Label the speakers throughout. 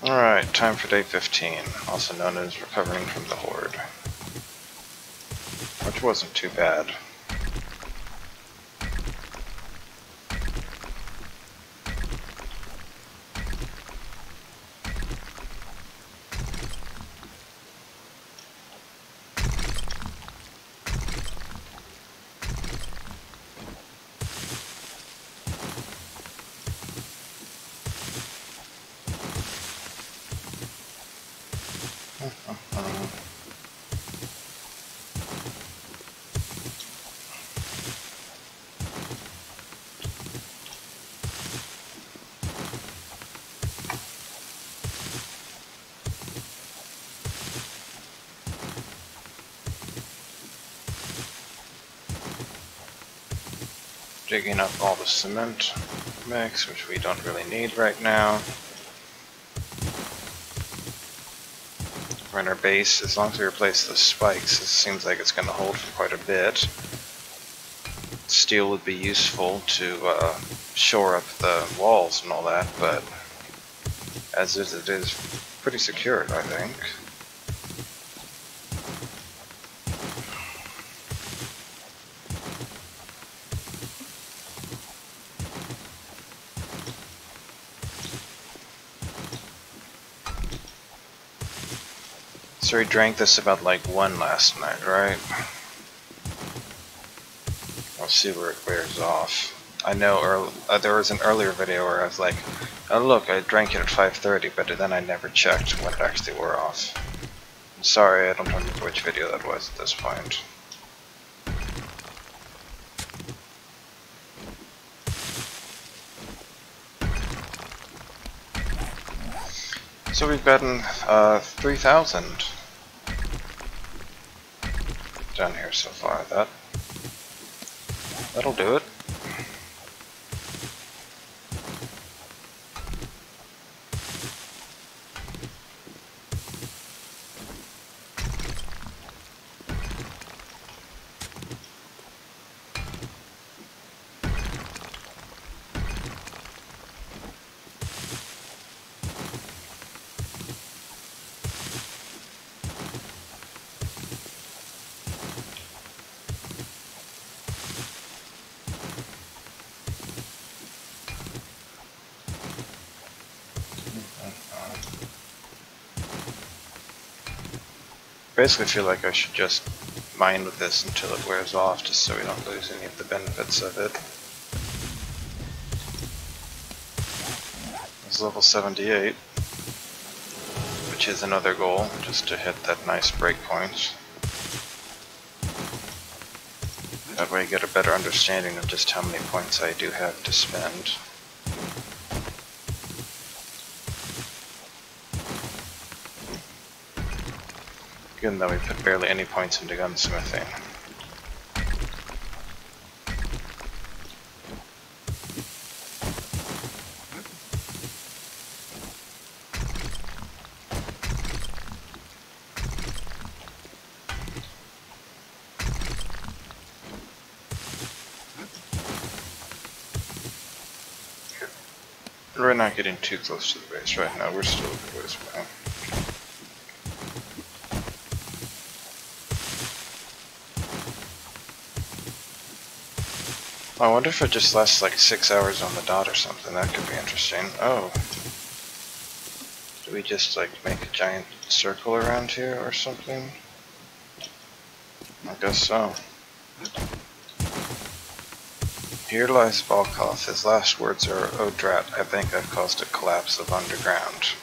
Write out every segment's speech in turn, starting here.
Speaker 1: Alright, time for day 15, also known as recovering from the Horde. Which wasn't too bad. Digging up all the cement mix, which we don't really need right now. We're in our base. As long as we replace the spikes, it seems like it's going to hold for quite a bit. Steel would be useful to shore up the walls and all that, but as is, it is pretty secured, I think. So we drank this about like 1 last night, right? We'll see where it wears off. I know there was an earlier video where I was like, oh look, I drank it at 5:30, but then I never checked when it actually wore off. I'm sorry, I don't remember which video that was at this point. So we've gotten 3,000 down here so far. That'll do it. Basically feel like I should just mine with this until it wears off, just so we don't lose any of the benefits of it. It's level 78, which is another goal, just to hit that nice breakpoint. That way you get a better understanding of just how many points I do have to spend. Even though we put barely any points into gunsmithing. We're not getting too close to the base right now, we're still a good ways away. I wonder if it just lasts like 6 hours on the dot or something. That could be interesting. Oh. Do we just like make a giant circle around here or something? I guess so. Here lies Balkoth. His last words are, "Oh drat, I think I've caused a collapse of underground."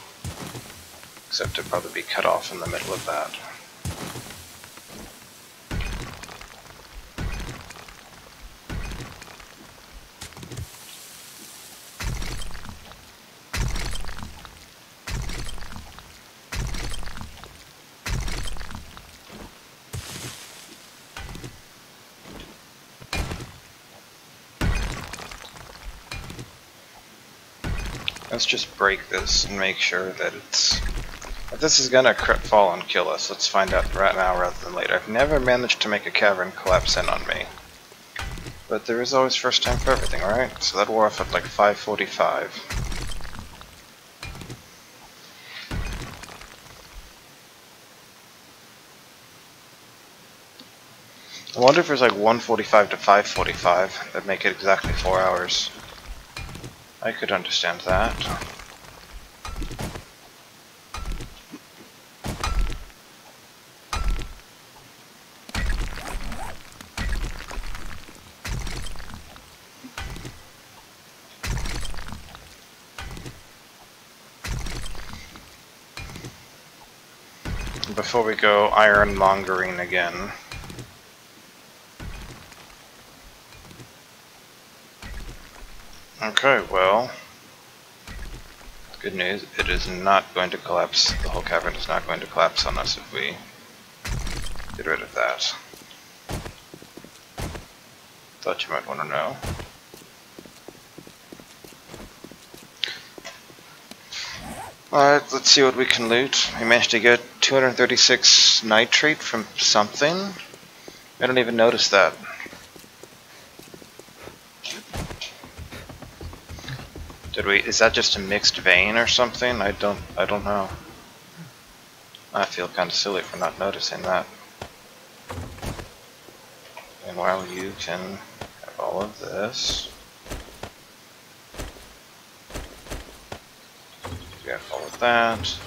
Speaker 1: Except it'd probably be cut off in the middle of that. Let's just break this and make sure that it's... If this is gonna fall and kill us, let's find out right now rather than later. I've never managed to make a cavern collapse in on me. But there is always first time for everything, right? So that wore off at like 5:45. I wonder if there's like 1:45 to 5:45 that make it exactly 4 hours. I could understand that. Before we go ironmongering again. Okay, well, good news, it is not going to collapse. The whole cavern is not going to collapse on us if we get rid of that. Thought you might want to know. Alright, let's see what we can loot. We managed to get 236 nitrate from something. I don't even notice that. Did we? Is that just a mixed vein or something? I don't know. I feel kind of silly for not noticing that. Meanwhile, you can have all of this. Grab all of that.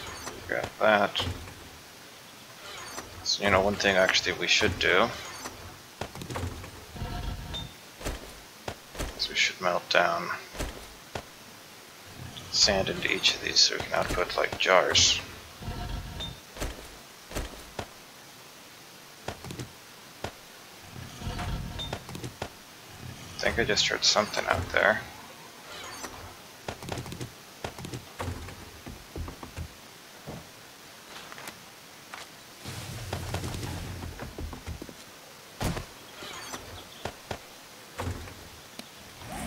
Speaker 1: Grab that. So, you know, one thing actually we should do is we should melt down sand into each of these so we can output like jars. I think I just heard something out there.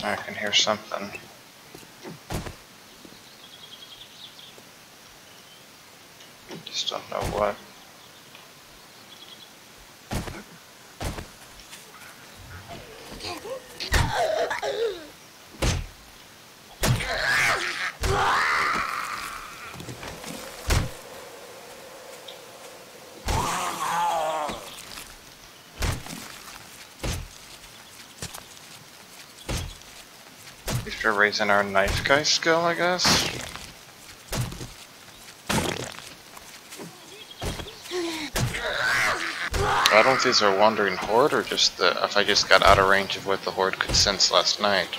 Speaker 1: I can hear something. Just don't know what. At least we're raising our knife guy skill, I guess. I don't know if these are wandering horde or just if I just got out of range of what the horde could sense last night.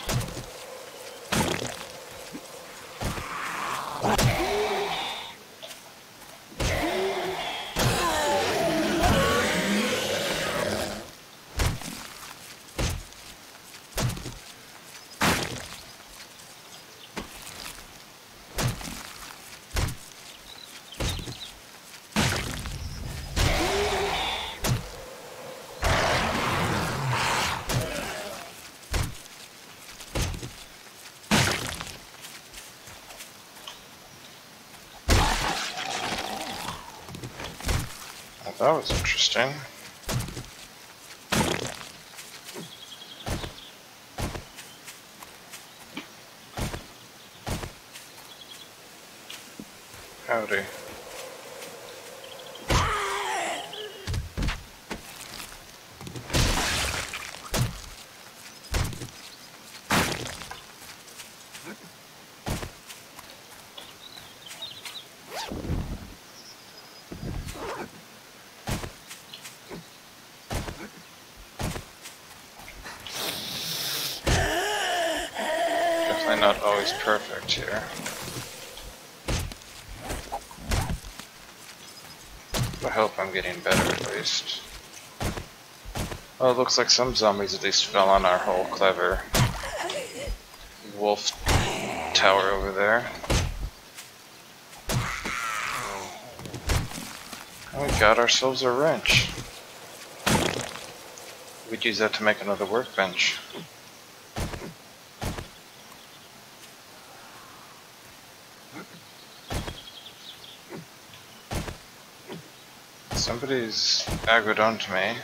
Speaker 1: That was interesting. Howdy. Definitely not always perfect here. I hope I'm getting better at least. Oh, it looks like some zombies at least fell on our whole clever wolf tower over there. And we got ourselves a wrench. We'd use that to make another workbench. Somebody's aggroed onto me.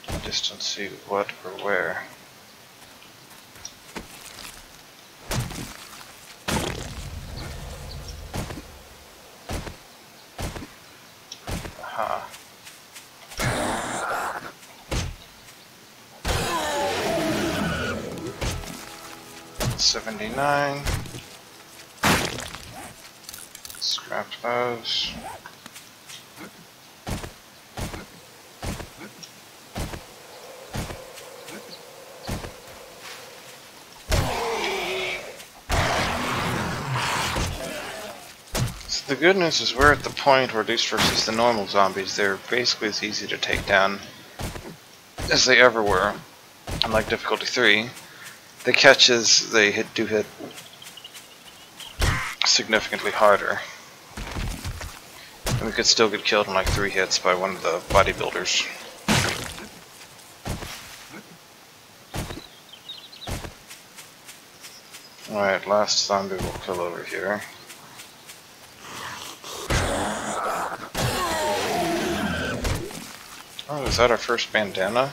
Speaker 1: I just don't see what or where. Aha. 79. Scrap those. So the good news is we're at the point where, at least versus the normal zombies, they're basically as easy to take down as they ever were. Unlike difficulty 3, the catches they do hit significantly harder. And we could still get killed in like 3 hits by one of the bodybuilders. Alright, last zombie we'll kill over here. Oh, is that our first bandana?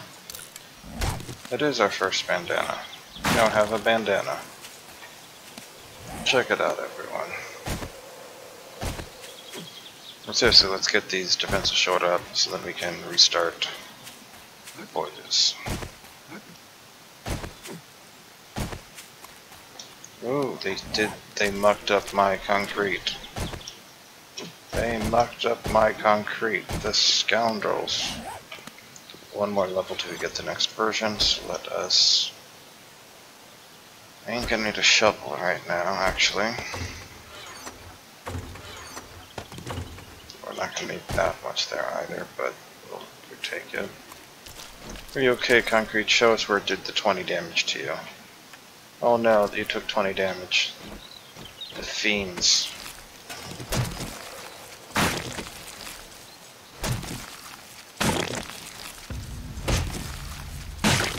Speaker 1: It is our first bandana. We now have a bandana. Check it out, everyone. But seriously, let's get these defenses shored up so that we can restart voyages. Ooh, they mucked up my concrete. They mucked up my concrete, the scoundrels. One more level till we get the next version, so let us... I ain't gonna need a shovel right now, actually. We're not gonna need that much there either, but we'll take it. Are you okay, concrete? Show us where it did the 20 damage to you. Oh no, you took 20 damage. The fiends.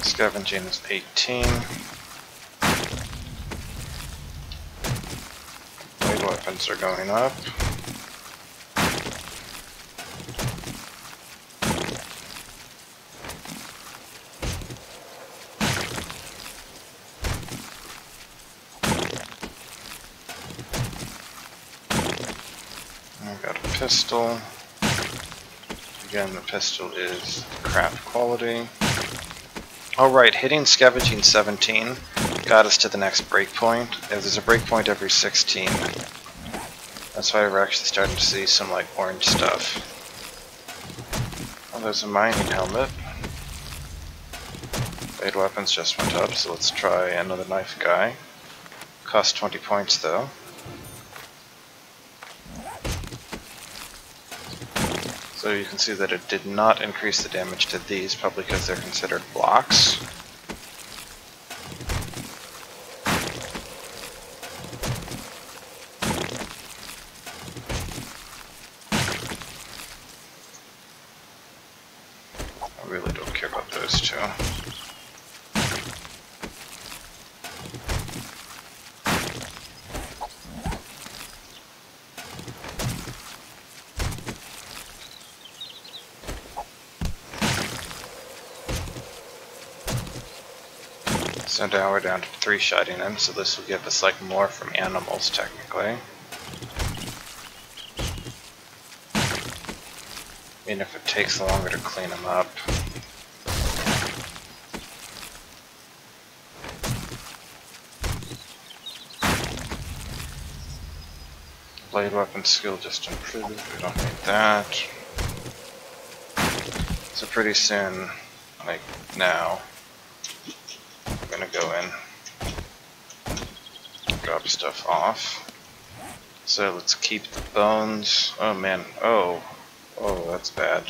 Speaker 1: Scavenging is 18. Blade weapons are going up. I've got a pistol. Again, the pistol is crap quality. Alright, hitting Scavenging 17 got us to the next breakpoint. There's a breakpoint every 16. That's why we're actually starting to see some like orange stuff. Oh, there's a mining helmet. Blade weapons just went up, so let's try another knife guy. Cost 20 points though. So you can see that it did not increase the damage to these, probably because they're considered blocks. I really don't care about those two. So now we're down to 3-shotting them, so this will give us like more from animals technically. Even if it takes longer to clean them up. Blade weapon skill just improved, we don't need that. So pretty soon, like now, I'm gonna go in, drop stuff off. So let's keep the bones. Oh man, oh, that's bad.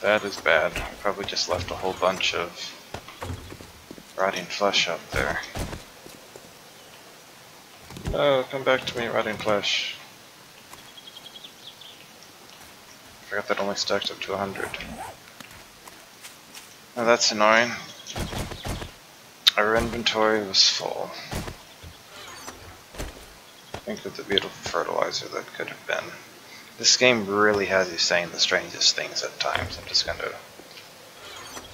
Speaker 1: That is bad. I probably just left a whole bunch of rotting flesh up there. No, come back to me, rotting flesh. I forgot that only stacked up to 100. Oh, that's annoying. Our inventory was full. Think of the beautiful fertilizer that could have been. This game really has you saying the strangest things at times. I'm just going to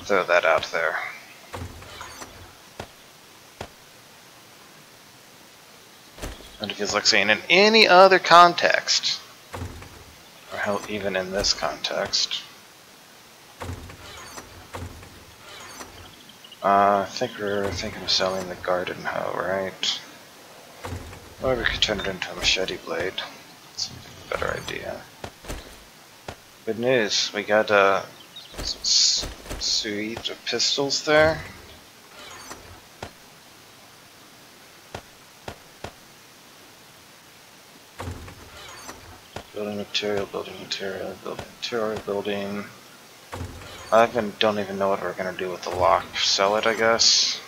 Speaker 1: throw that out there. And it feels like saying in any other context, or hell, even in this context, I think we're thinking of selling the garden hoe, right? Or we could turn it into a machete blade. That's a better idea. Good news, we got a suite of pistols there. Building material, building material, building material, building. Don't even know what we're gonna do with the lock. Sell it, I guess.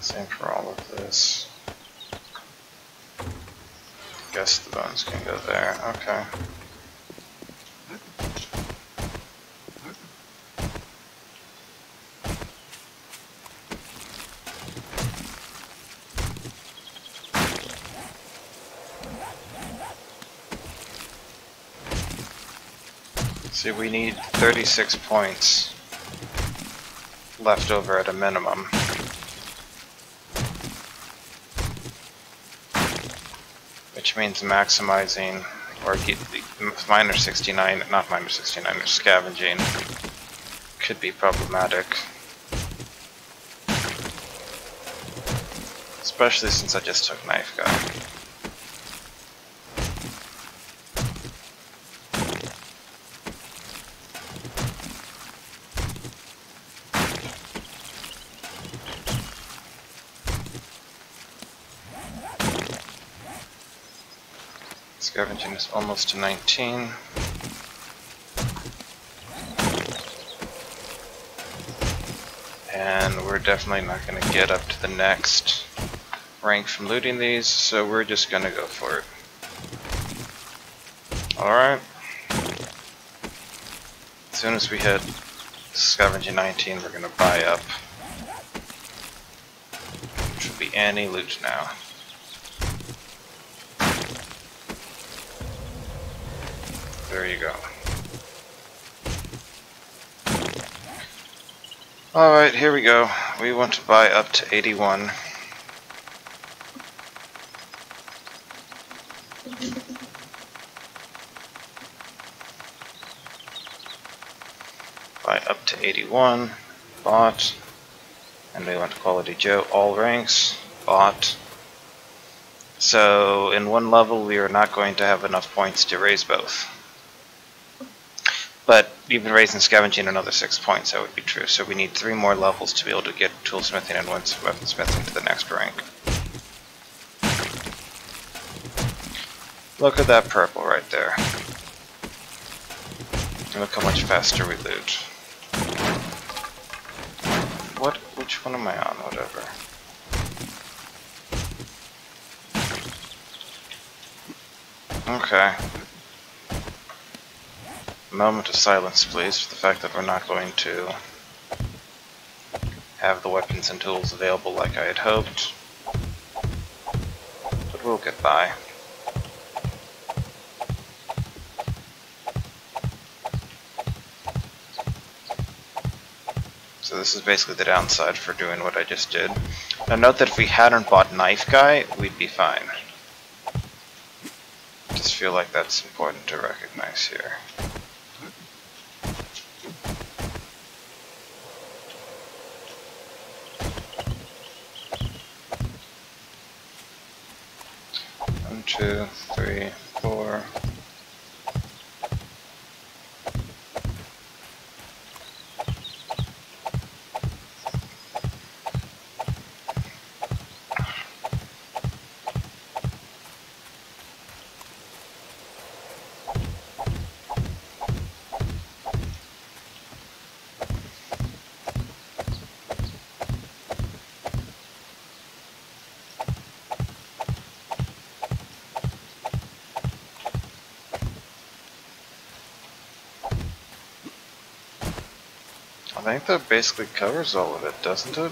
Speaker 1: Same for all of this. Guess the bones can go there. Okay. See, we need 36 points left over at a minimum. Which means maximizing, or minor 69, not minor 69, or scavenging could be problematic. Especially since I just took Knife Guy. Scavenging is almost to 19. And we're definitely not going to get up to the next rank from looting these, so we're just going to go for it. Alright. As soon as we hit Scavenging 19, we're going to buy up. Which will be any loot now. There you go. Alright, here we go. We want to buy up to 81. Buy up to 81. Bought. And we want Quality Joe. All ranks. Bought. So, in one level we are not going to have enough points to raise both. But even raising Scavenging another 6 points, that would be true. So we need 3 more levels to be able to get Toolsmithing and Weaponsmithing to the next rank. Look at that purple right there. And look how much faster we loot. Which one am I on? Whatever. Okay. Moment of silence, please, for the fact that we're not going to have the weapons and tools available like I had hoped. But we'll get by. So this is basically the downside for doing what I just did. Now note that if we hadn't bought Knife Guy, we'd be fine. Just feel like that's important to recognize here. One, two, three, four. I think that basically covers all of it, doesn't it?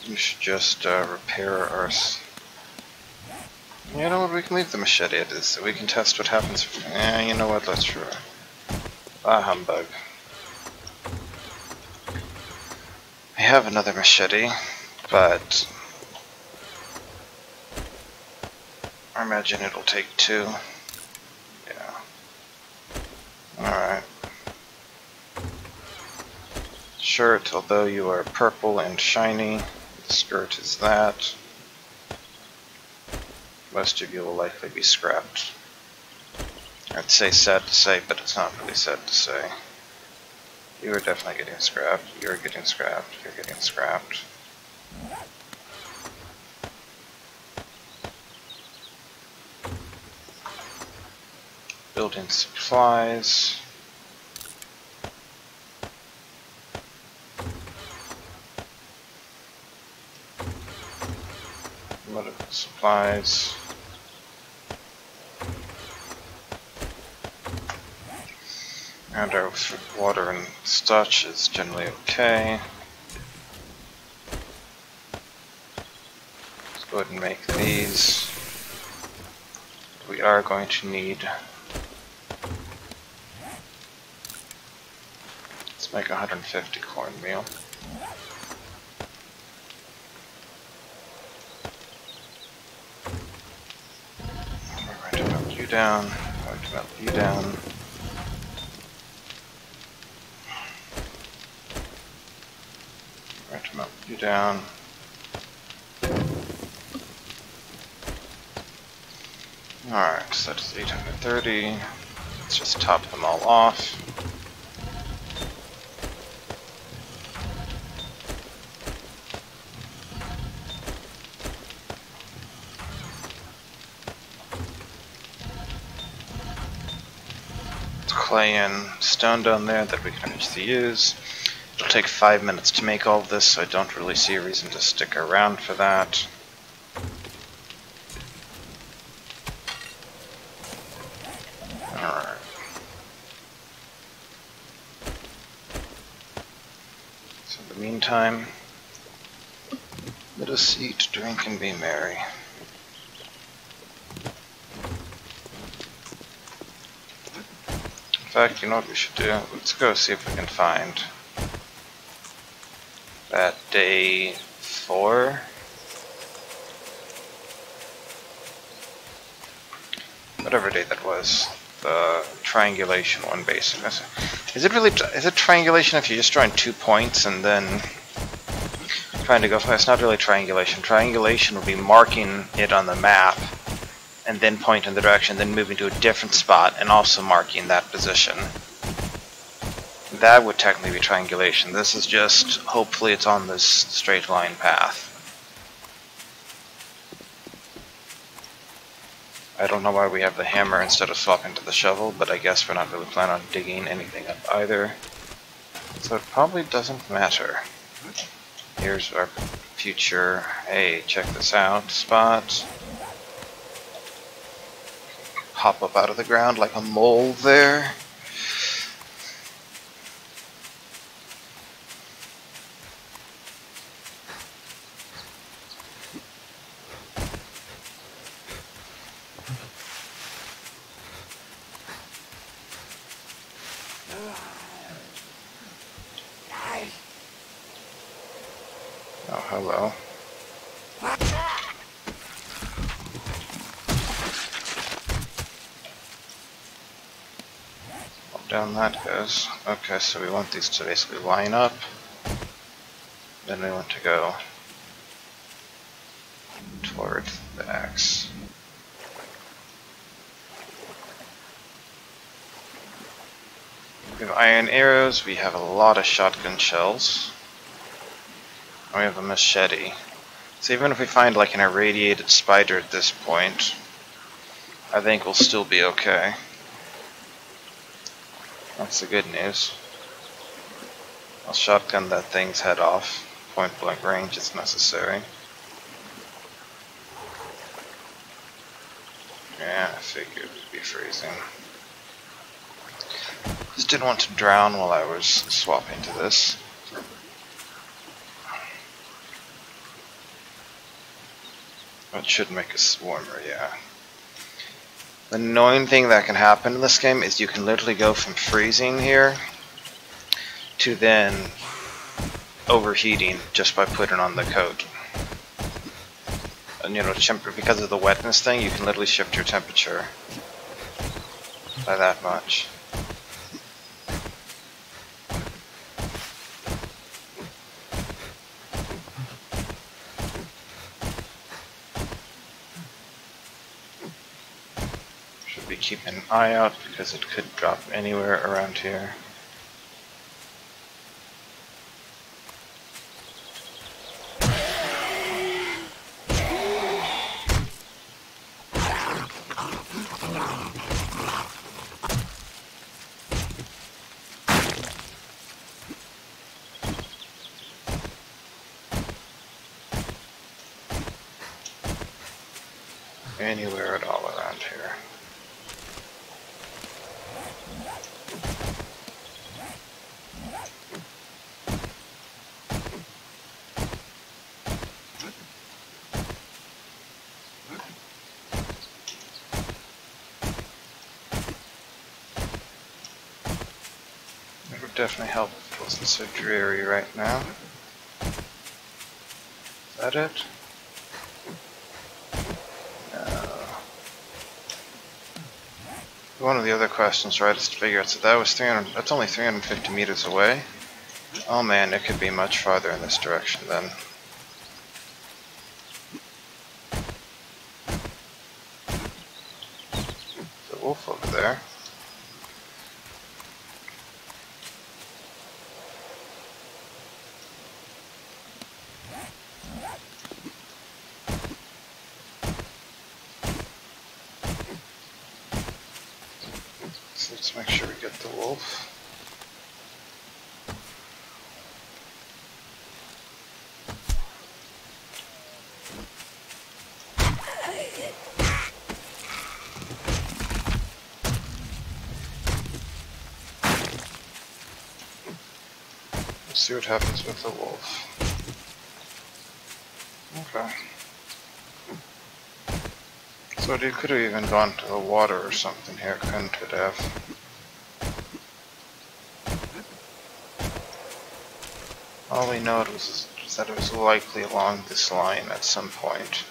Speaker 1: We should just repair our... You know what, we can leave the machete at this, so we can test what happens. You know what, let's try. Ah, humbug. I have another machete, but I imagine it'll take 2. shirt, although you are purple and shiny. The skirt is that. Most of you will likely be scrapped. I'd say sad to say, but it's not really sad to say. You are definitely getting scrapped. You're getting scrapped. You're getting scrapped. Building supplies. Medical supplies. And our water and starch is generally okay. Let's go ahead and make these. We are going to need... Let's make 150 cornmeal. We're going to melt you down. We're going to melt you down. To melt you down. Alright, so that is 830. Let's just top them all off. Clay and stone down there that we can actually use. It'll take 5 minutes to make all of this, so I don't really see a reason to stick around for that. Alright. So in the meantime, let us eat, drink, and be merry. In fact, you know what we should do? Let's go see if we can find that day 4. Whatever day that was. The triangulation one, basically. Is it triangulation if you're just drawing 2 points and then trying to go for it? It's not really triangulation. Triangulation would be marking it on the map and then point in the direction, then moving to a different spot and also marking that position. That would technically be triangulation. This is just, hopefully it's on this straight line path. I don't know why we have the hammer instead of swapping to the shovel, but I guess we're not really planning on digging anything up either. So it probably doesn't matter. Here's our future, hey, check this out, spot. Pop up out of the ground like a mole there. Oh, hello. Down that goes. Okay, so we want these to basically line up. Then we want to go toward the axe. We have iron arrows, we have a lot of shotgun shells. And we have a machete. So even if we find like an irradiated spider at this point, I think we'll still be okay. That's the good news. I'll shotgun that thing's head off. Point blank range is necessary. Yeah, I figured it'd be freezing. Just didn't want to drown while I was swapping to this. That should make us warmer, yeah. The annoying thing that can happen in this game is you can literally go from freezing here to then overheating just by putting on the coat. And you know, because of the wetness thing, you can literally shift your temperature by that much. keep an eye out because it could drop anywhere around here. Anywhere at all around here. It would definitely help if it wasn't so dreary right now. Is that it? One of the other questions, right, is to figure out, so that was 300, that's only 350 meters away. Oh man, it could be much farther in this direction then. The wolf over there. So let's make sure we get the wolf. Let's see what happens with the wolf. Okay. So it could have even gone to the water or something here, couldn't it have? All we know is that it was likely along this line at some point.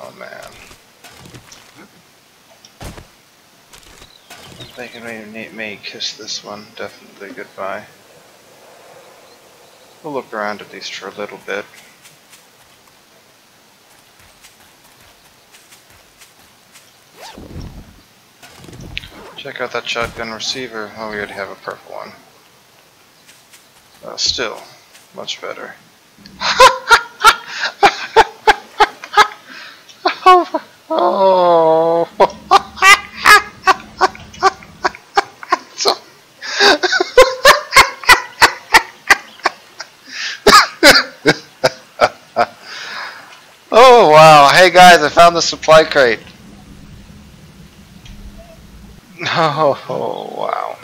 Speaker 1: Oh man. I'm thinking we may kiss this one definitely goodbye. We'll look around at least for a little bit. Check out that shotgun receiver. Oh, we already have a purple one. Still, much better. Oh. Oh wow, hey guys, I found the supply crate. Oh wow.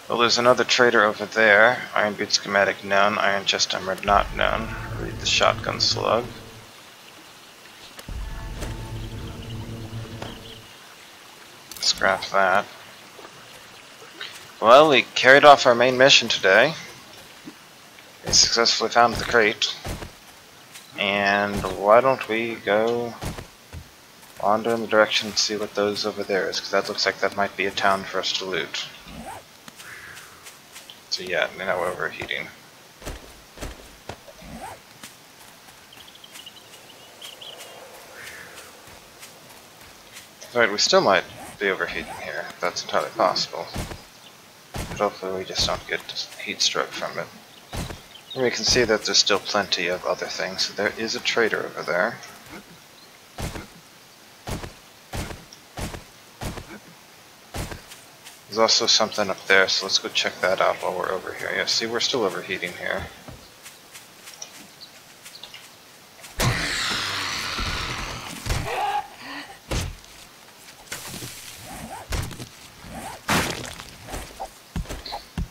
Speaker 1: Well, there's another trader over there. Iron boot schematic known, iron chest armor not known. Read the shotgun slug. Scrap that. Well, we carried off our main mission today. We successfully found the crate. And why don't we go wander in the direction and see what those over there is, because that looks like that might be a town for us to loot. So yeah, now we're overheating. Right, we still might be overheating here. That's entirely possible. But hopefully we just don't get heat stroke from it. And we can see that there's still plenty of other things. So there is a trader over there. There's also something up there, so let's go check that out while we're over here. Yeah, see, we're still overheating here.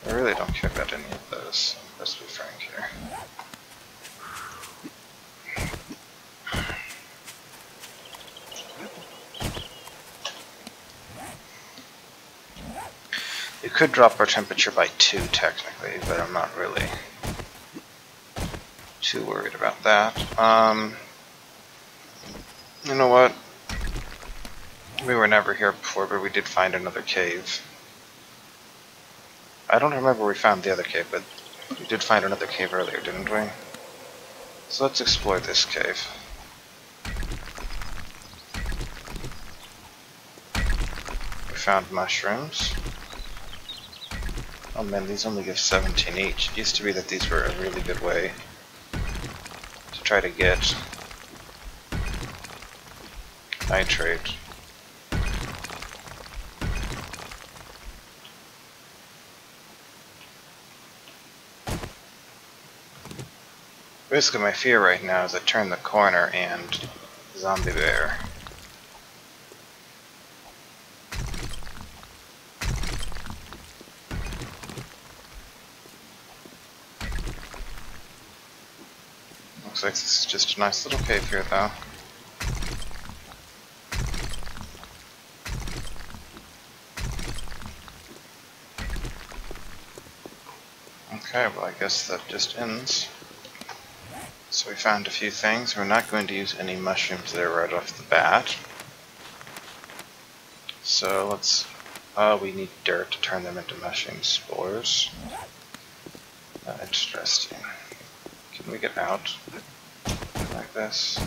Speaker 1: I really don't care about any of those. Let's be frank here. It could drop our temperature by 2 technically, but I'm not really too worried about that. You know what? We were never here before, but we did find another cave. I don't remember where we found the other cave, but we did find another cave earlier, didn't we? So let's explore this cave. We found mushrooms. Oh man, these only give 17 each. It used to be that these were a really good way to try to get nitrate. Basically my fear right now is I turn the corner and zombie bear. Looks like this is just a nice little cave here though. Okay, well I guess that just ends. So we found a few things. We're not going to use any mushrooms there right off the bat. So let's... we need dirt to turn them into mushroom spores. Interesting. Can we get out like this?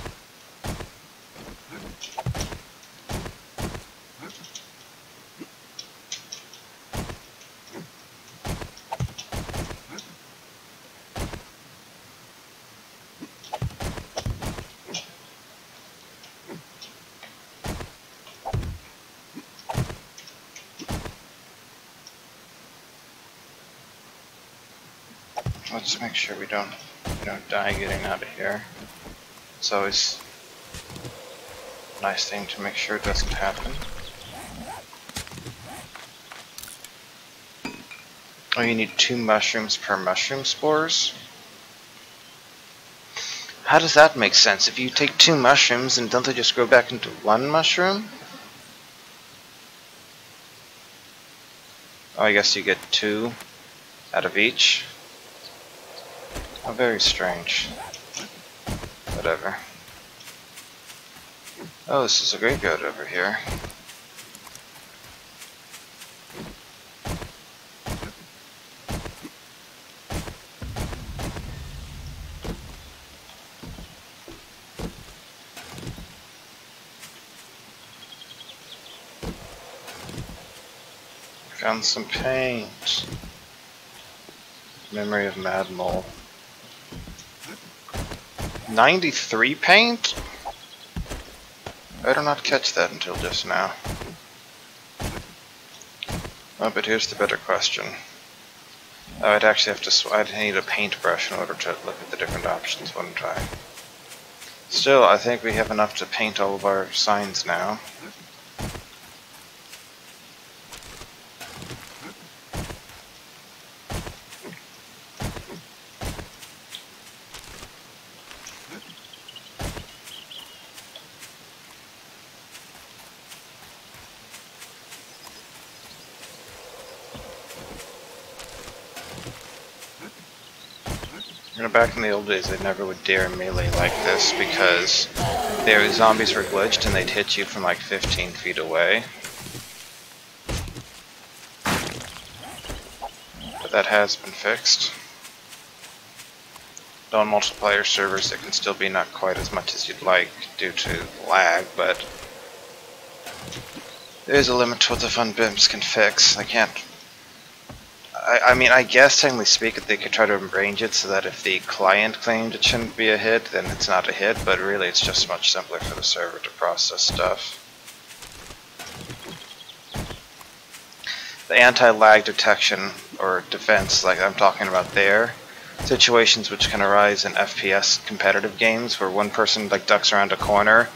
Speaker 1: Let's make sure we don't die getting out of here. It's always a nice thing to make sure it doesn't happen. Oh, you need 2 mushrooms per mushroom spores? How does that make sense? If you take 2 mushrooms, and don't they just grow back into 1 mushroom? Oh, I guess you get 2 out of each. Oh, very strange. Whatever. Oh, this is a graveyard over here. Found some paint. Memory of Mad Mole. 93 paint? I did not catch that until just now. Oh, but here's the better question. Oh, I'd actually have to I'd need a paintbrush in order to look at the different options, wouldn't I? Still, I think we have enough to paint all of our signs now. You know, back in the old days, they never would dare melee like this because their zombies were glitched and they'd hit you from like 15 feet away. But that has been fixed. Though on multiplayer servers, it can still be not quite as much as you'd like due to lag, but there's a limit to what the fun bimps can fix. I mean, I guess technically speaking, they could try to arrange it so that if the client claimed it shouldn't be a hit, then it's not a hit, but really it's just much simpler for the server to process stuff. The anti-lag detection, or defense, like I'm talking about there, situations which can arise in FPS competitive games where one person like ducks around a corner,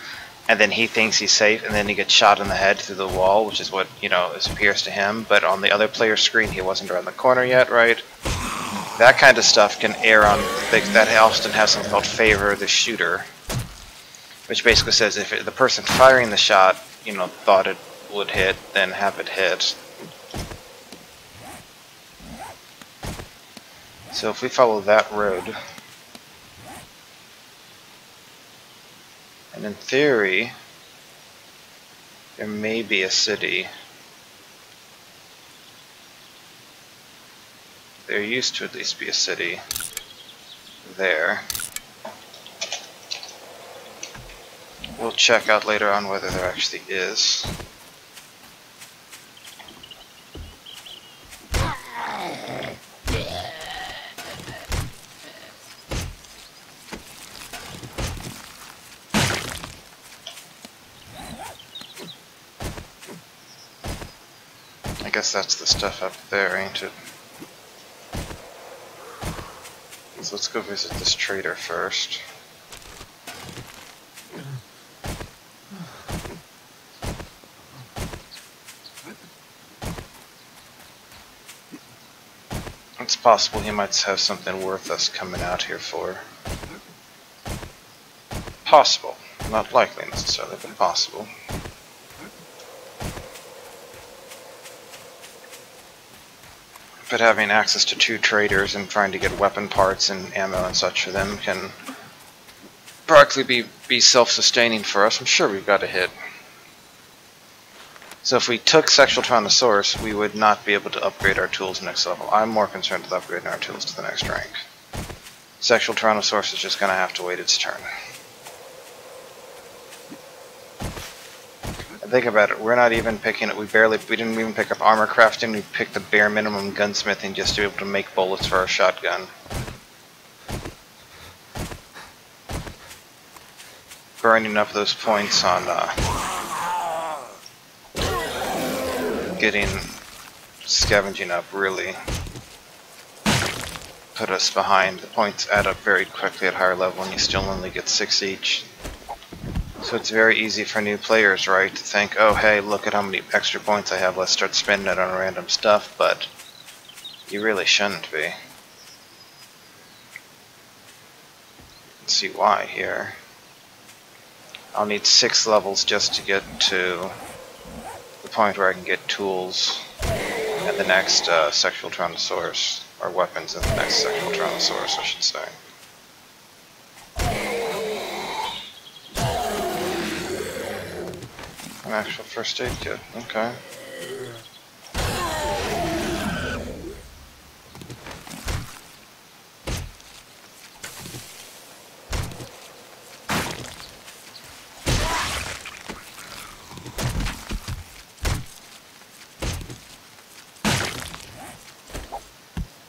Speaker 1: and then he thinks he's safe, and then he gets shot in the head through the wall, which is what, you know, appears to him, but on the other player's screen he wasn't around the corner yet, right? That kind of stuff can err on, that often has something called favor the shooter, which basically says if the person firing the shot, you know, thought it would hit, then have it hit. So if we follow that road, and in theory, there may be a city. there used to at least be a city there. We'll check out later on whether there actually is. I guess that's the stuff up there, ain't it? So let's go visit this trader first. It's possible he might have something worth us coming out here for. Possible. Not likely necessarily, but possible. But having access to 2 traders and trying to get weapon parts and ammo and such for them can practically be self-sustaining for us. I'm sure we've got a hit. So if we took Sexual Tyrannosaurus, we would not be able to upgrade our tools next level. I'm more concerned with upgrading our tools to the next rank. Sexual Tyrannosaurus is just going to have to wait its turn. And think about it, we're not even picking it, we didn't even pick up armor crafting, we picked the bare minimum gunsmithing just to be able to make bullets for our shotgun. Burning up those points on getting scavenging up really put us behind. The points add up very quickly at higher level and you still only get 6 each. So it's very easy for new players, right, to think, oh hey, look at how many extra points I have, let's start spending it on random stuff, but you really shouldn't be. Let's see why here. I'll need 6 levels just to get to the point where I can get tools and the next Sexual Tyrannosaurus, or weapons in the next Sexual Tyrannosaurus, I should say. An actual first aid kit, okay.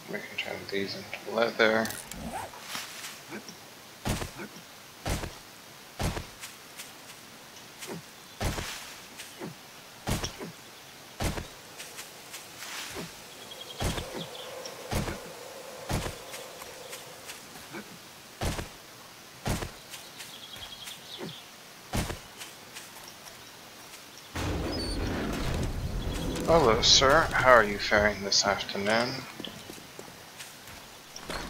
Speaker 1: We can turn these into leather. Hello, sir. How are you faring this afternoon?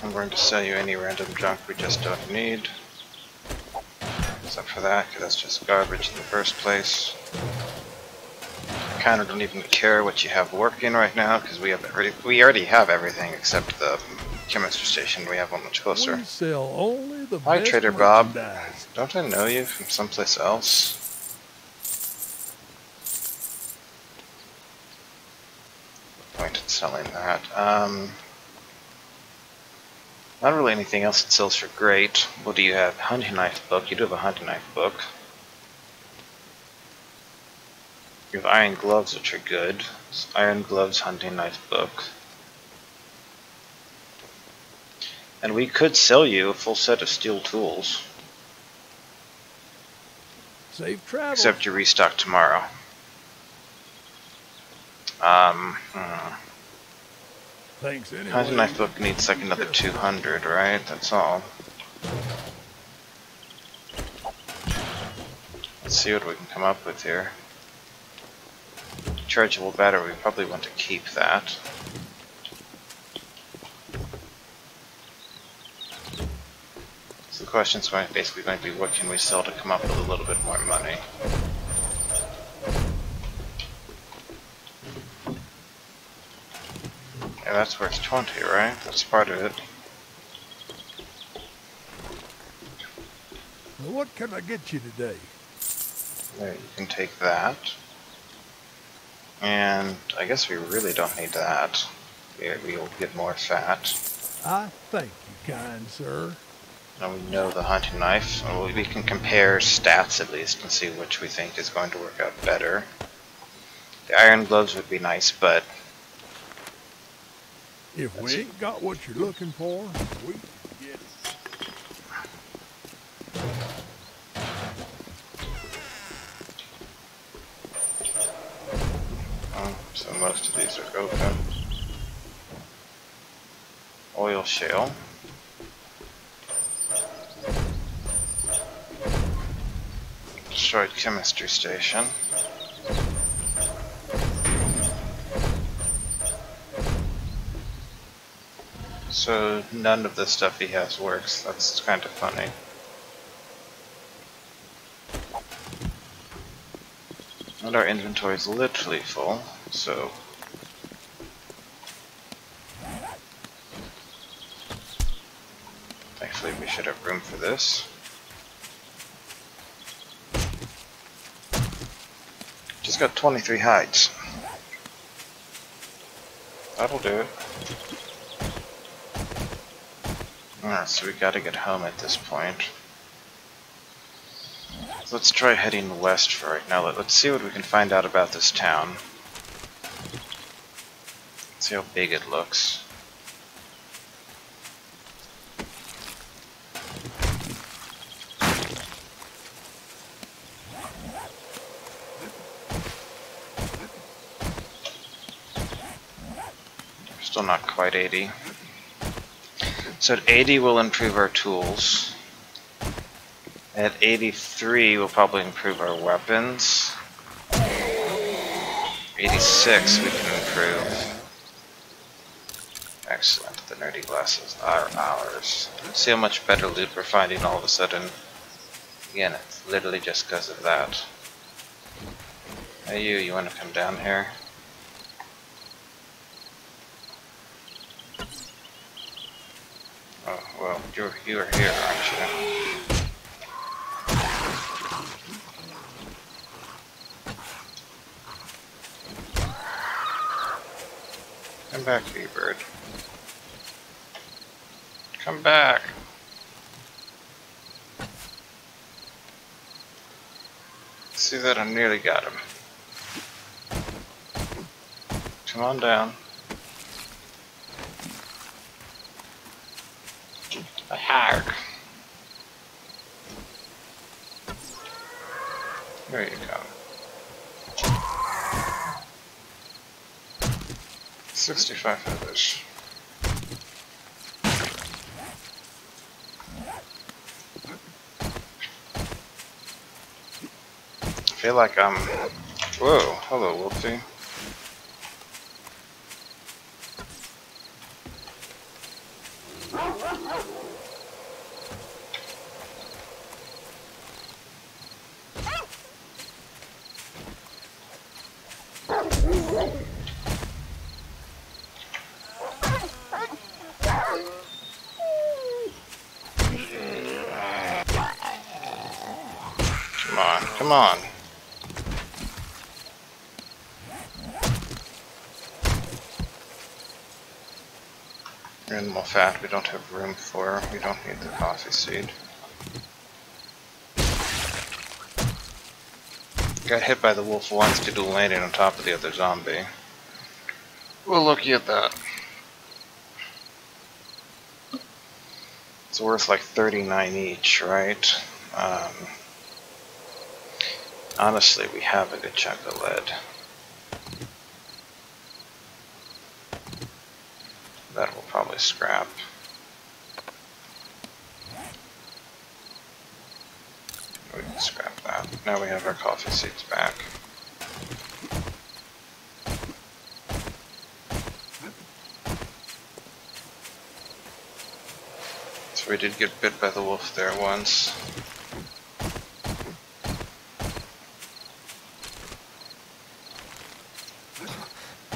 Speaker 1: I'm going to sell you any random junk we just don't need. Except for that, because that's just garbage in the first place. I kind of don't even care what you have working right now, because we already have everything except the chemistry station. We have one much closer.
Speaker 2: We sell only the
Speaker 1: Hi,
Speaker 2: best
Speaker 1: Trader Bob.
Speaker 2: merchandise.
Speaker 1: Don't I know you from someplace else? Point at selling that. Not really anything else that sells for great. What do you have? Hunting knife book. You do have a hunting knife book. You have iron gloves, which are good. So iron gloves, hunting knife book. And we could sell you a full set of steel tools.
Speaker 2: Safe travel.
Speaker 1: Except you restock tomorrow.
Speaker 2: Thanks anyway.
Speaker 1: Hunting knife book needs like another 200, right? That's all. Let's see what we can come up with here. Chargeable battery, we probably want to keep that. So the question's basically going to be, what can we sell to come up with a little bit more money? Yeah, that's worth 20, right? That's part of it.
Speaker 2: Well, what can I get you today?
Speaker 1: There, you can take that. And I guess we really don't need that. we'll get more fat.
Speaker 2: I thank you, kind sir.
Speaker 1: And we know the hunting knife. Well, we can compare stats at least and see which we think is going to work out better. The iron gloves would be nice, but
Speaker 2: If we ain't got what you're looking for, we can get it.
Speaker 1: so most of these are open. Oil shale. Destroyed chemistry station. So none of the stuff he has works. That's kind of funny. And our inventory is literally full, so thankfully we should have room for this. Just got 23 hides. That'll do it. Alright, so we gotta get home at this point. So let's try heading west for right now. Let's see what we can find out about this town. See how big it looks. Still not quite 80. So at 80 we'll improve our tools. At 83 we'll probably improve our weapons. 86 we can improve. Excellent, the nerdy glasses are ours. See how much better loot we're finding all of a sudden. Again, it's literally just because of that. Hey you wanna come down here? Oh, well, you are here, aren't you? Come back, you bird. Come back. See that? I nearly got him. Come on down. A hag. There you go. 65 feathers. I feel like I'm... Whoa, hello Wolfie. Come on, come on. Animal fat we don't have room for. We don't need the coffee seed. Got hit by the wolf once due to landing on top of the other zombie. Well, looky at that. It's worth like 39 each, right? Honestly, we have a good chunk of lead. That will probably scrap. We can scrap that. Now we have our coffee seeds back. So we did get bit by the wolf there once.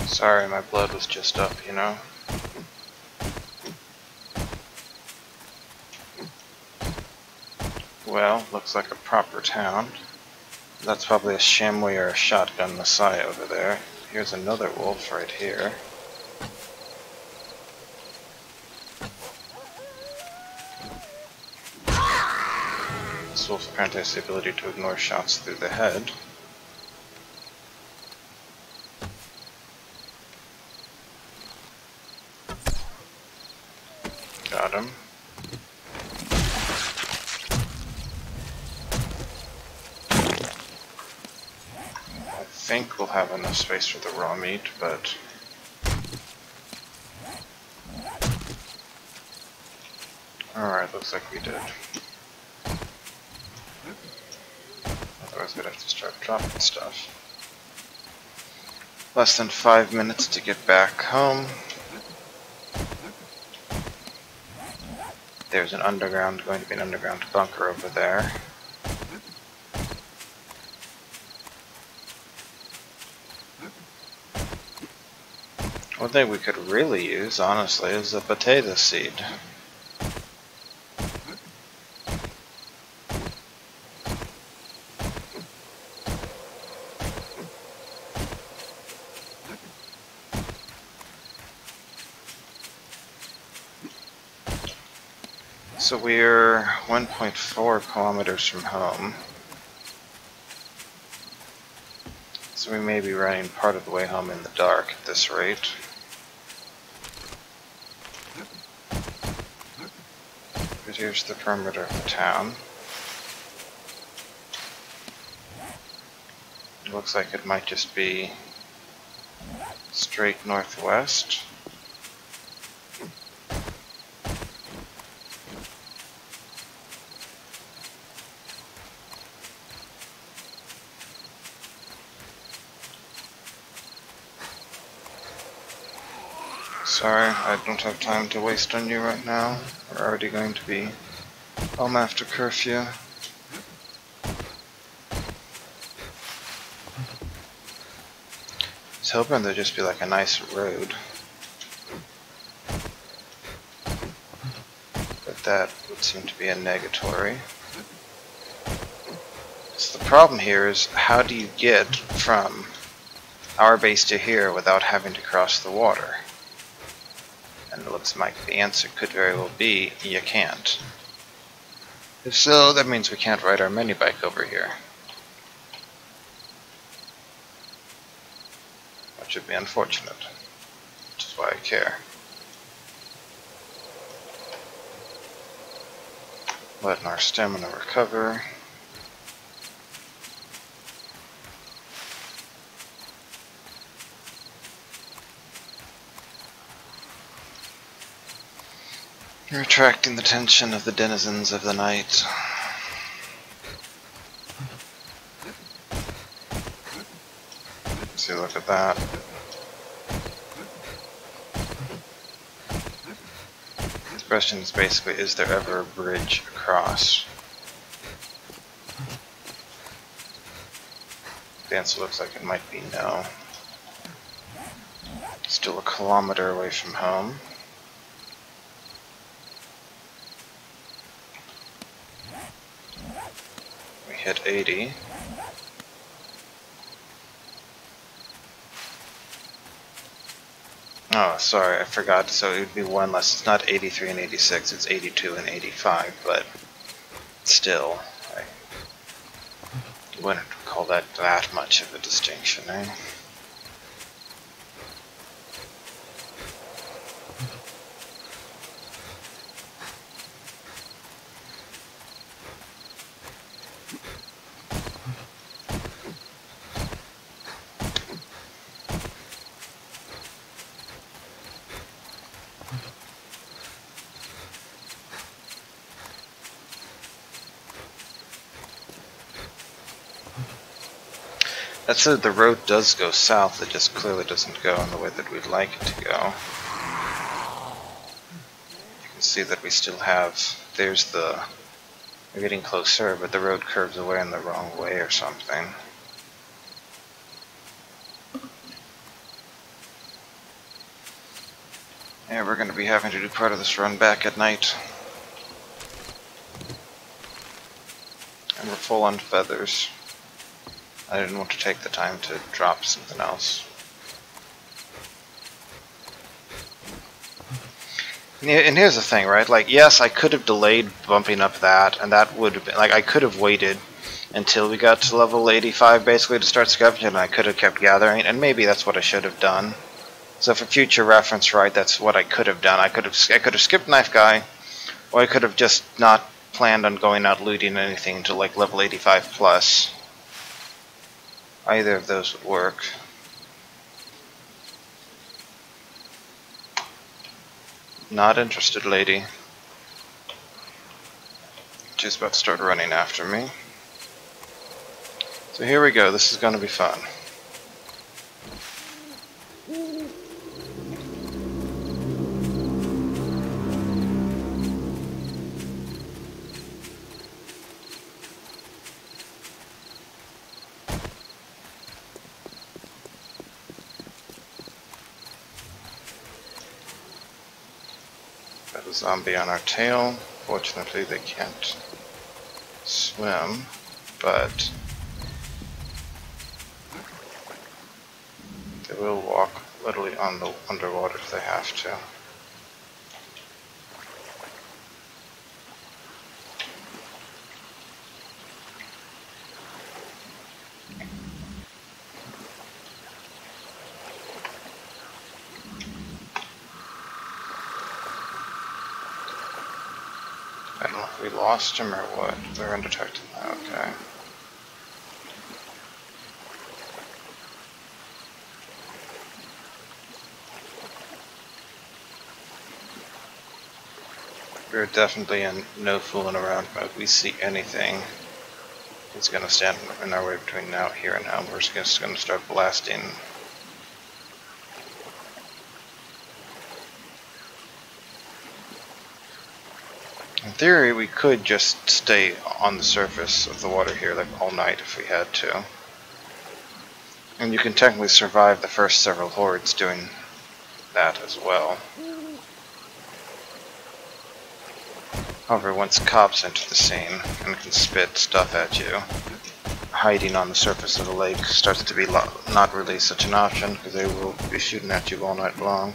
Speaker 1: Sorry, my blood was just up, you know? Well, looks like a proper town. That's probably a chamois or a shotgun messiah over there. Here's another wolf right here. This wolf apparently has the ability to ignore shots through the head. Got him. I think we'll have enough space for the raw meat, but alright, looks like we did. Otherwise we'd have to start dropping stuff. Less than 5 minutes to get back home. There's going to be an underground bunker over there. One thing we could really use, honestly, is a potato seed. So we're 1.4 kilometers from home. So we may be running part of the way home in the dark at this rate. But here's the perimeter of the town. It looks like it might just be straight northwest. Sorry, I don't have time to waste on you right now. We're already going to be home after curfew. I was hoping there'd just be like a nice road. But that would seem to be a negatory. So the problem here is, how do you get from our base to here without having to cross the water? And it looks like the answer could very well be, you can't. If so, that means we can't ride our mini bike over here. Which would be unfortunate. Which is why I care. Letting our stamina recover. Retracting the tension of the denizens of the night. See, look at that. The question is basically, is there ever a bridge across? The answer looks like it might be no. Still a kilometer away from home. Hit 80. Oh, sorry, I forgot. So it would be one less. It's not 83 and 86, it's 82 and 85, but still, I wouldn't call that much of a distinction, eh? That said, the road does go south, it just clearly doesn't go in the way that we'd like it to go. You can see that we still have, we're getting closer, but the road curves away in the wrong way or something. Yeah, we're going to be having to do part of this run back at night. And we're full on feathers. I didn't want to take the time to drop something else. And here's the thing, right? Like, yes, I could have delayed bumping up that, and that would have been, like, I could have waited until we got to level 85, basically, to start scavenging, and I could have kept gathering, and maybe that's what I should have done. So for future reference, right, that's what I could have done. I could have skipped Knife Guy, or I could have just not planned on going out looting anything until, like, level 85 plus. Either of those would work. Not interested, lady. She's about to start running after me. So here we go, this is going to be fun. Got a zombie on our tail. Fortunately they can't swim, but they will walk literally on the underwater if they have to. I don't know if we lost him or what. They're undetected now, okay. We're definitely in no fooling around mode. We see anything, it's going to stand in our way between now, here, and now. We're just going to start blasting. In theory, we could just stay on the surface of the water here like all night if we had to. And you can technically survive the first several hordes doing that as well. However, once cops enter the scene and can spit stuff at you, hiding on the surface of the lake starts to be not really such an option, because they will be shooting at you all night long.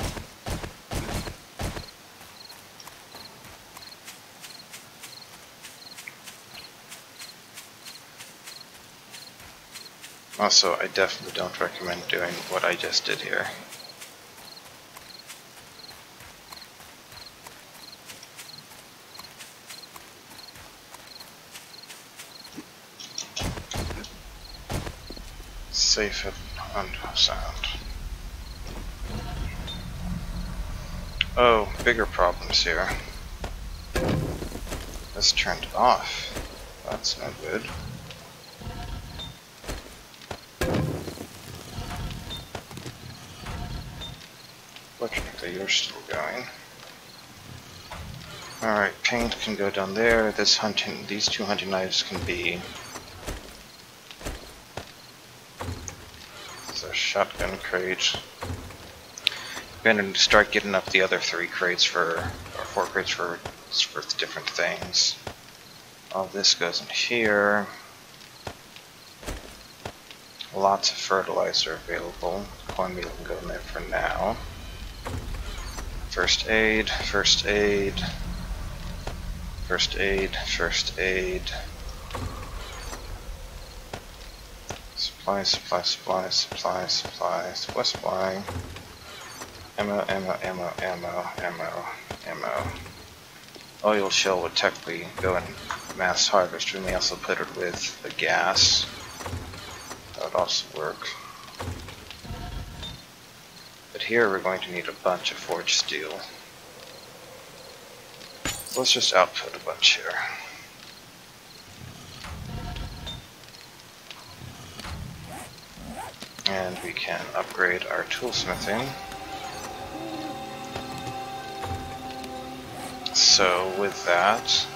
Speaker 1: Also, I definitely don't recommend doing what I just did here. Safe and sound. Oh, bigger problems here. This turned off. That's no good. Fortunately, you're still going. Alright, paint can go down there. These two hunting knives can be shotgun crate. We're gonna start getting up the other 3 crates or 4 crates for different things. All this goes in here. Lots of fertilizer available. Cornmeal can go in there for now. First aid, first aid, first aid, first aid. Supply, supply, supply, supply, supply, supply, supply. Ammo, ammo, ammo, ammo, ammo, ammo. Oil shell would technically go in mass harvest. We may also put it with the gas. That would also work. But here we're going to need a bunch of forged steel. So let's just output a bunch here. And we can upgrade our toolsmithing. So with that,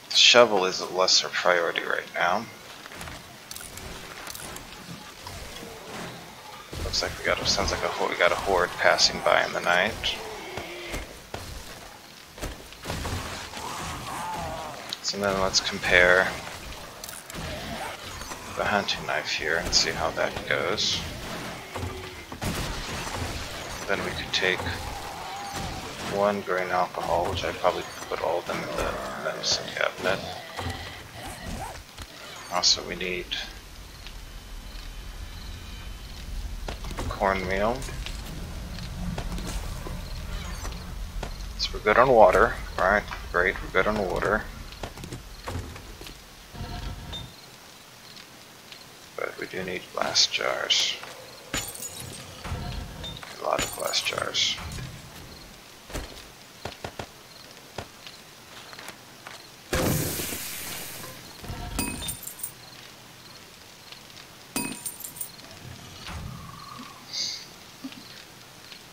Speaker 1: the shovel is a lesser priority right now. Looks like sounds like we got a horde passing by in the night. So then let's compare the hunting knife here and see how that goes. Then we could take 1 grain alcohol, which I'd probably put all of them in the medicine cabinet. Also, we need cornmeal. So we're good on water. Alright, great, we're good on water. But we do need glass jars. A lot of glass jars.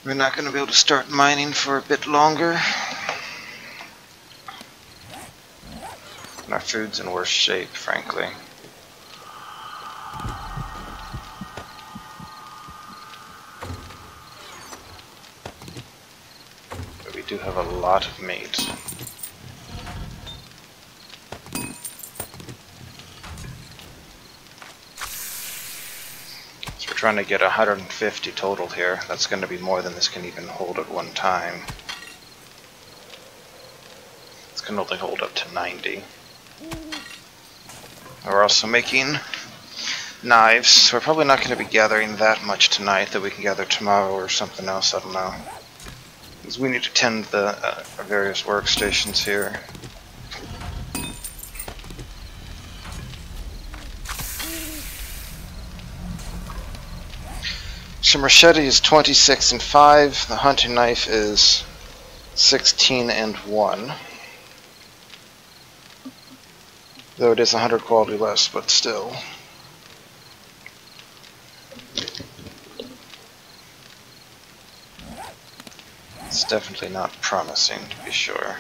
Speaker 1: We're not going to be able to start mining for a bit longer. And our food's in worse shape, frankly. But we do have a lot of meat. So we're trying to get 150 total here. That's going to be more than this can even hold at one time. This can only hold up to 90. We're also making knives, so we're probably not going to be gathering that much tonight that we can gather tomorrow or something else, I don't know. Because we need to tend the various workstations here. So machete is 26 and 5, the hunting knife is 16 and 1. Though it is 100 quality less, but still. It's definitely not promising, to be sure.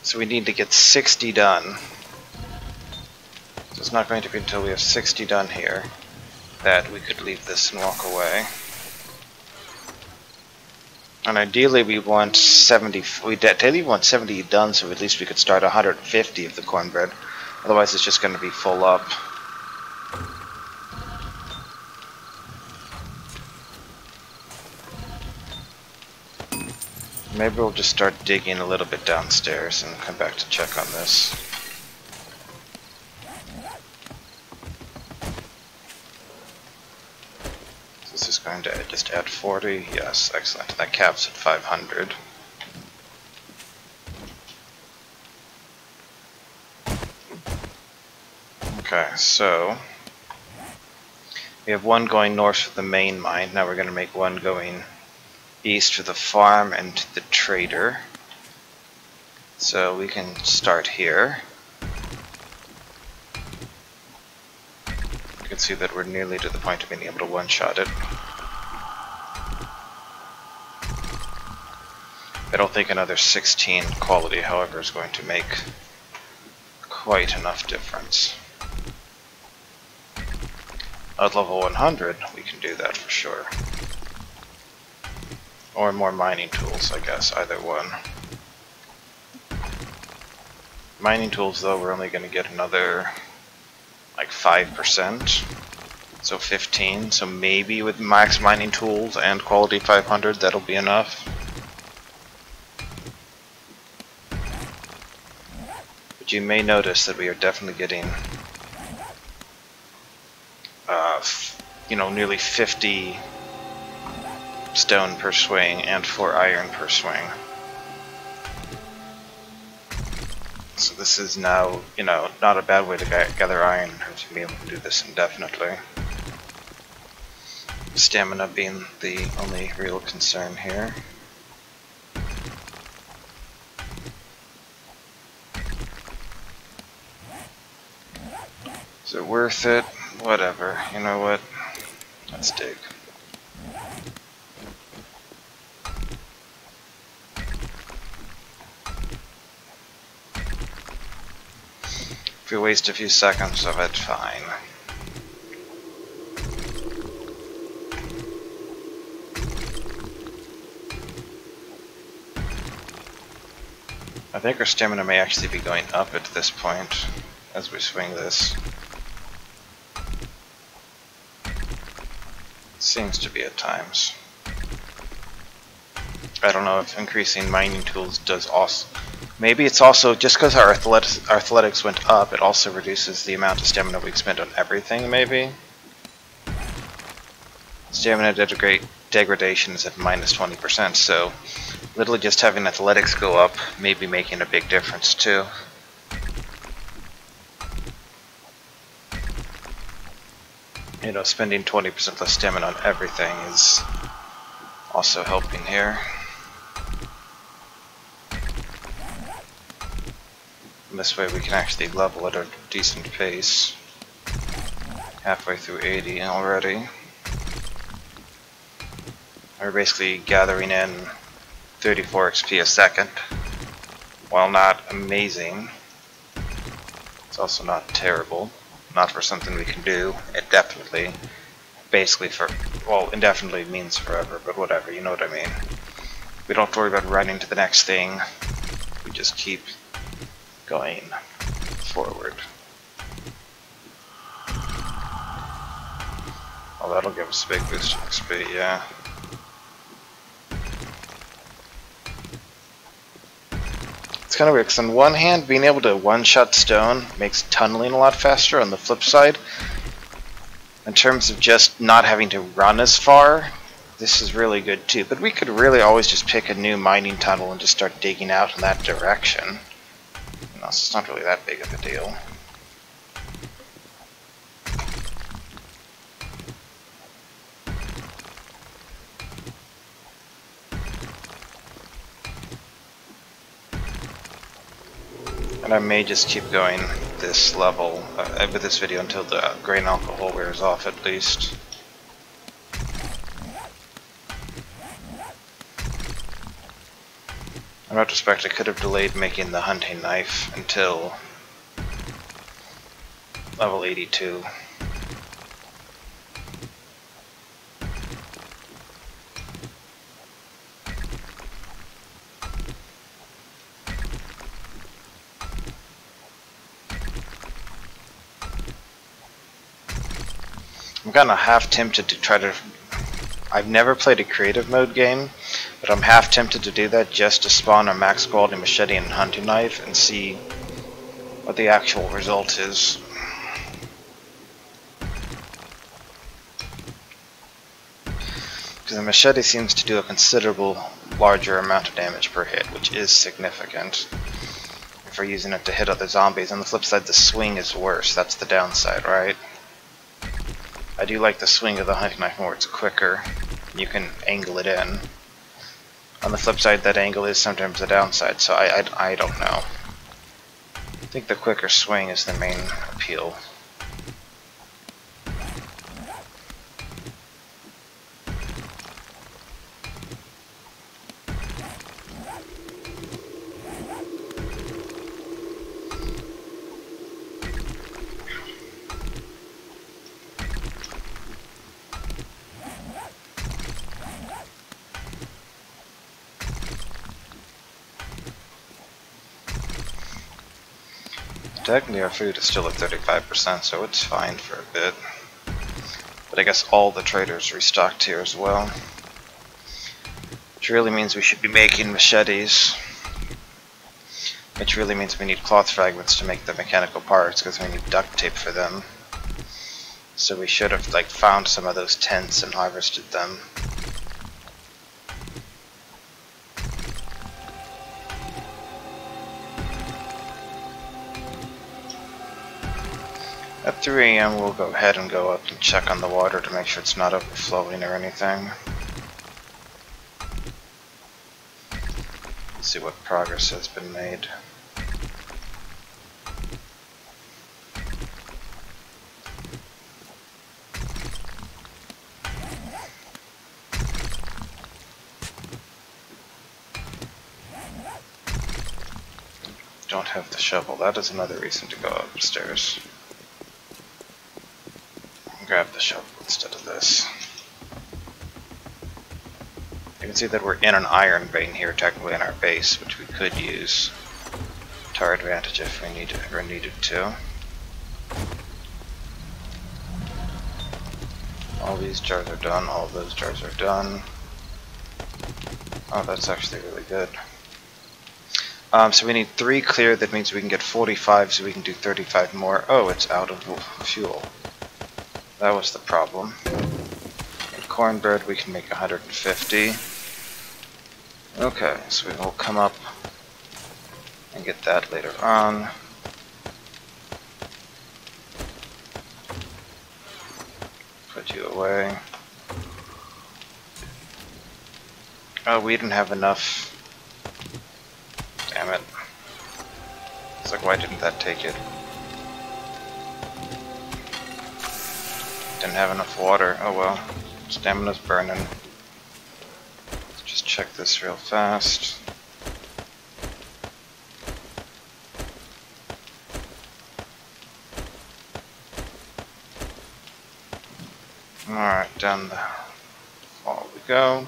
Speaker 1: So we need to get 60 done. So it's not going to be until we have 60 done here that we could leave this and walk away. And ideally we want 70, we ideally want 70 done so at least we could start 150 of the cornbread. Otherwise it's just going to be full up. Maybe we'll just start digging a little bit downstairs and come back to check on this. This is going to just add 40. Yes, excellent. That caps at 500. Okay, so we have 1 going north for the main mine. Now we're going to make 1 going east for the farm and the trader. So we can start here. You can see that we're nearly to the point of being able to one-shot it. I don't think another 16 quality, however, is going to make quite enough difference. At level 100, we can do that for sure. Or more mining tools, I guess, either one. Mining tools, though, we're only going to get another, like 5%. So 15, so maybe with max mining tools and quality 500, that'll be enough. But you may notice that we are definitely getting, you know, nearly 50 stone per swing and 4 iron per swing. So this is now, you know, not a bad way to gather iron to be able to do this indefinitely. Stamina being the only real concern here. Is it worth it? Whatever. You know what? Let's dig. If we waste a few seconds of it, fine. I think our stamina may actually be going up at this point as we swing this. Seems to be at times. I don't know if increasing mining tools does also... Maybe it's also, just because our athletics went up, it also reduces the amount of stamina we expend on everything, maybe? Stamina degradation is at minus 20%, so literally just having athletics go up may be making a big difference too. You know, spending 20% less stamina on everything is also helping here. And this way we can actually level at a decent pace. Halfway through 80 already. We're basically gathering in 34 XP a second. While not amazing, it's also not terrible. Not for something we can do indefinitely. Basically for, well, indefinitely means forever, but whatever, you know what I mean. We don't have to worry about running to the next thing. We just keep going forward. Oh, that'll give us a big boost in XP, yeah. It's kind of weird, because on one hand, being able to one-shot stone makes tunneling a lot faster. On the flip side, in terms of just not having to run as far, this is really good too. But we could really always just pick a new mining tunnel and just start digging out in that direction. You know, so it's not really that big of a deal. And I may just keep going this level with this video until the grain alcohol wears off at least. In retrospect, I could have delayed making the hunting knife until level 82. I'm kind of half tempted to try to... I've never played a creative mode game, but I'm half tempted to do that just to spawn a max quality machete and hunting knife and see what the actual result is. Because the machete seems to do a considerable larger amount of damage per hit, which is significant if we're using it to hit other zombies. On the flip side, the swing is worse. That's the downside, right? I do like the swing of the hunting knife more. It's quicker. You can angle it in. On the flip side, that angle is sometimes the downside, so I don't know. I think the quicker swing is the main appeal. Technically our food is still at 35%, so it's fine for a bit. But I guess all the traders restocked here as well. Which really means we should be making machetes. Which really means we need cloth fragments to make the mechanical parts, because we need duct tape for them. So we should have found some of those tents and harvested them. At 3 AM we'll go ahead and go up and check on the water to make sure it's not overflowing or anything. Let's see what progress has been made. Don't have the shovel. That is another reason to go upstairs. Grab the shovel instead of this. You can see that we're in an iron vein here, technically in our base, which we could use to our advantage if we needed to. All these jars are done, all of those jars are done. Oh, that's actually really good. So we need 3 clear, that means we can get 45, so we can do 35 more. Oh, it's out of fuel. That was the problem. And cornbread, we can make 150. Okay, so we will come up and get that later on. Put you away. Oh, we didn't have enough. Damn it. It's like, why didn't that take it? Didn't have enough water. Oh well. Stamina's burning. Let's just check this real fast. Alright, down the hall we go.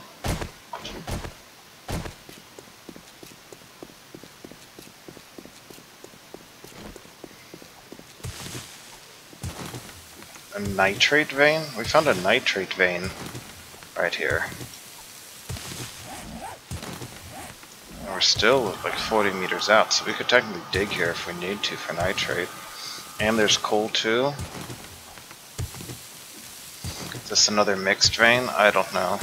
Speaker 1: A nitrate vein? We found a nitrate vein right here. And we're still like 40 meters out, so we could technically dig here if we need to for nitrate. And there's coal too. Is this another mixed vein? I don't know.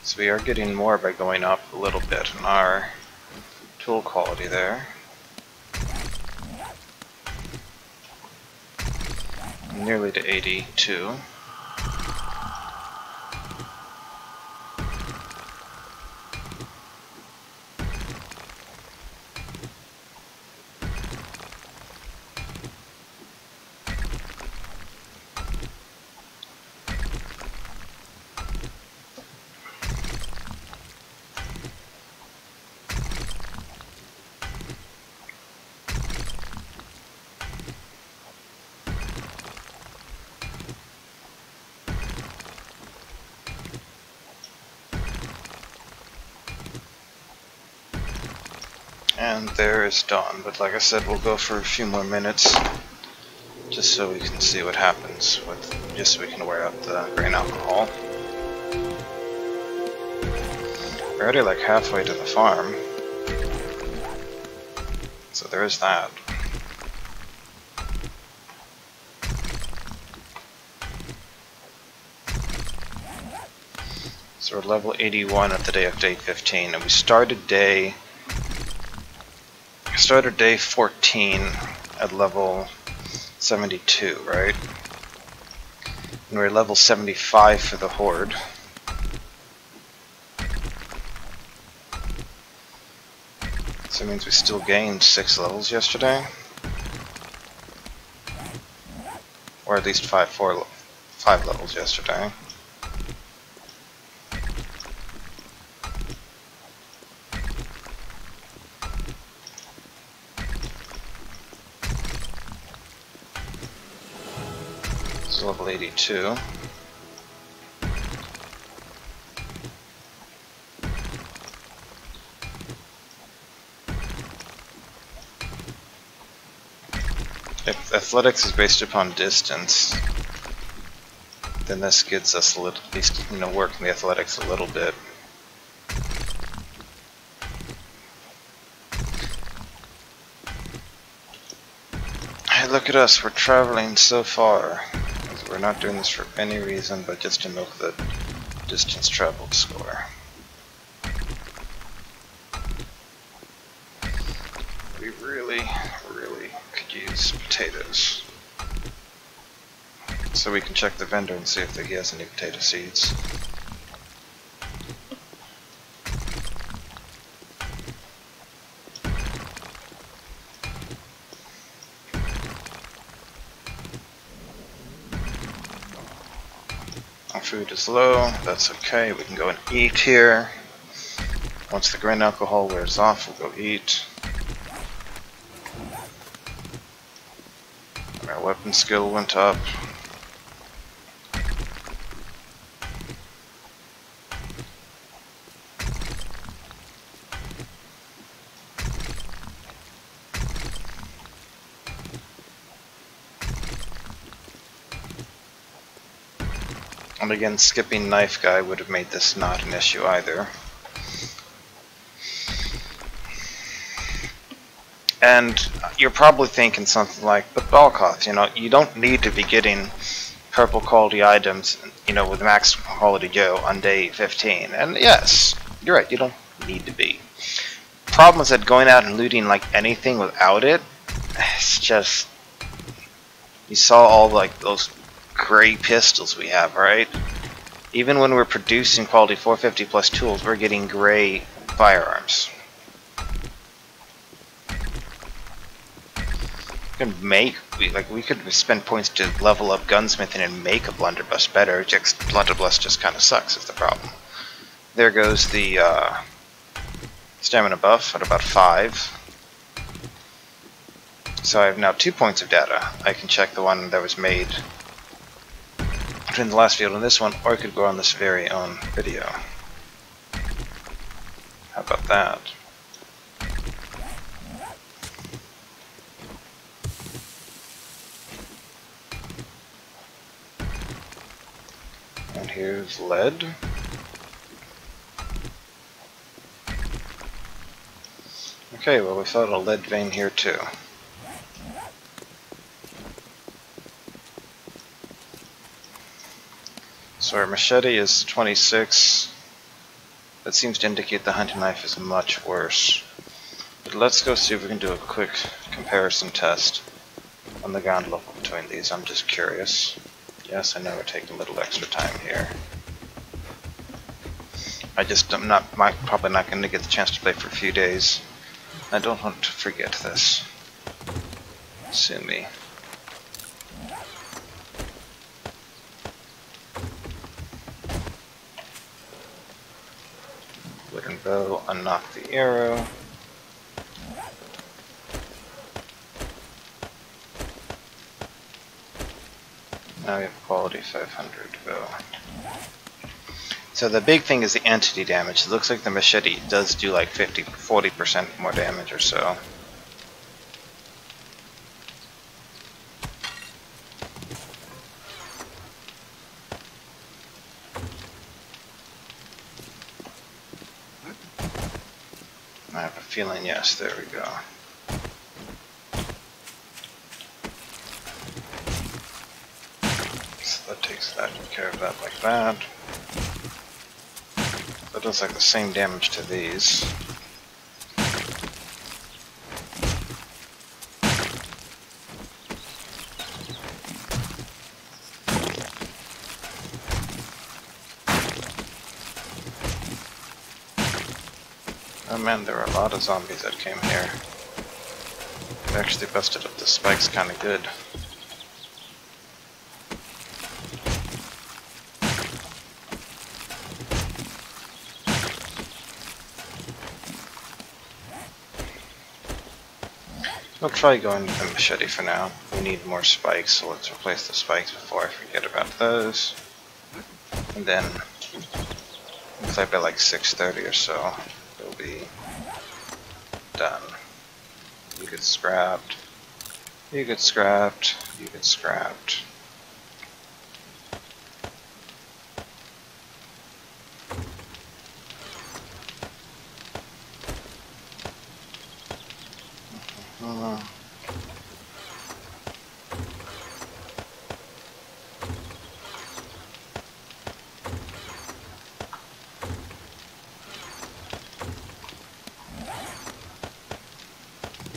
Speaker 1: So we are getting more by going up a little bit in our tool quality there. Nearly to 82. And there is dawn, but like I said, we'll go for a few more minutes just so we can see what happens just so we can wear out the grain alcohol. We're already like halfway to the farm, so there is that. So we're level 81 at the day of day 15, and we started day 14 at level 72, right? And we're level 75 for the Horde. So it means we still gained 6 levels yesterday. Or at least 5 levels yesterday. Level 82. If athletics is based upon distance, then this gives us a little, at least, work in the athletics a little bit. Hey, look at us, we're traveling so far. We're not doing this for any reason but just to milk the distance traveled score. We really could use potatoes. So we can check the vendor and see if he has any potato seeds. Food is low, that's okay, we can go and eat here. Once the grain alcohol wears off, we'll go eat. Our weapon skill went up. And again, skipping knife guy would have made this not an issue either. And you're probably thinking something like, but Balkoth, you know, you don't need to be getting purple quality items, you know, with max quality Joe on day 15. And yes, you're right, you don't need to be. Problem is that going out and looting like anything without it, it's just, you saw all like those gray pistols we have, right? Even when we're producing quality 450 plus tools, we're getting gray firearms. We could spend points to level up gunsmithing and make a blunderbuss better. Just blunderbuss just kind of sucks is the problem. There goes the stamina buff at about 5. So I have now 2 points of data. I can check the one that was made between the last video and this one, or I could go on this very own video. How about that? And here's lead. Okay, well we found a lead vein here too. So our machete is 26. That seems to indicate the hunting knife is much worse. But let's go see if we can do a quick comparison test on the ground level between these. I'm just curious. Yes, I know we're taking a little extra time here. I'm probably not going to get the chance to play for a few days. I don't want to forget this. Sue me. Wooden bow, unlock the arrow. Now we have quality 500 bow. So the big thing is the entity damage. It looks like the machete does do like 40% more damage or so. I have a feeling, yes, there we go. So that takes care of that like that. That does like the same damage to these. Oh man, there were a lot of zombies that came here. They actually busted up the spikes kinda good. We'll try going with the machete for now. We need more spikes, so let's replace the spikes before I forget about those. And then, looks like by like 6:30 or so, it'll be done. You get scrapped. You get scrapped. You get scrapped.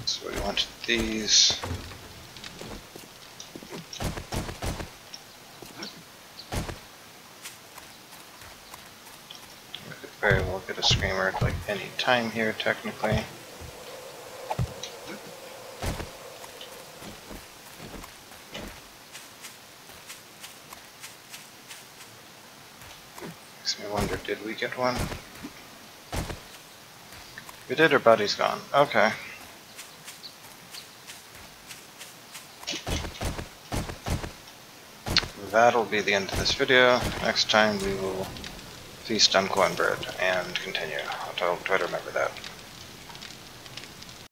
Speaker 1: So we wanted these. We could very well get a screamer at like any time here, technically. Makes me wonder, did we get one? We did, our buddy's gone. Okay. that'll be the end of this video. Next time we will feast on cornbread and continue. I'll try to remember that.